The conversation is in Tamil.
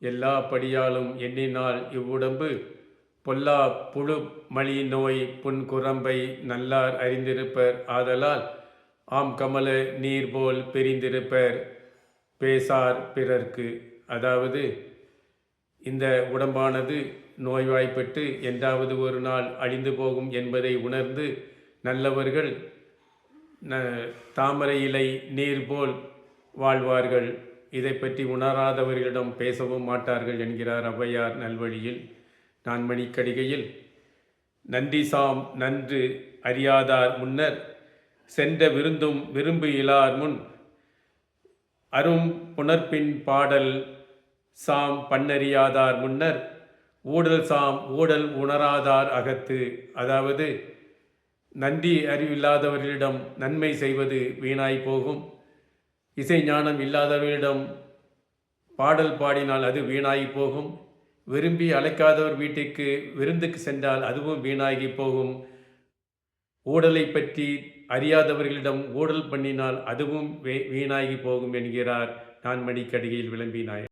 எல்லா படியாலும் எண்ணினால் இவ்வுடம்பு பொல்லா புழு மலி நோய் புன்குரம்பை நல்லார் அறிந்திருப்பர் ஆதலால் ஆம் கமல நீர்போல் பிரிந்திருப்பர் பேசார் பிறர்க்கு. அதாவது இந்த உடம்பானது நோய்வாய்ப்பட்டு என்றாவது ஒரு நாள் அழிந்து போகும் என்பதை உணர்ந்து நல்லவர்கள் தாமரை இலை நீர் போல் வாழ்வார்கள். இதை பற்றி உணராதவர்களிடம் பேசவும் மாட்டார்கள் என்கிறார் ஔவையார் நல்வழியில். நான்மணிக்கடிகையில் நன்றி சாம் நன்று அறியாதார் முன்னர் சென்ற விருந்தும் விரும்பு இலார் முன் அரும் புணர்ப்பின் பாடல் சாம் பண்ணறியாதார் முன்னர் ஊடல் சாம் ஊடல் உணராதார் அகத்து. அதாவது நன்றி அறிவில்லாதவர்களிடம் நன்மை செய்வது வீணாய் போகும். இசை ஞானம் இல்லாதவர்களிடம் பாடல் பாடினால் அது வீணாகி போகும். விரும்பி அழைக்காதவர் வீட்டுக்கு விருந்துக்கு சென்றால் அதுவும் வீணாகி போகும். ஊடலை பற்றி அறியாதவர்களிடம் ஊடல் பண்ணினால் அதுவும் வீணாகி போகும் என்கிறார் நான்மணிக்கடிகையில் விளம்பினார்.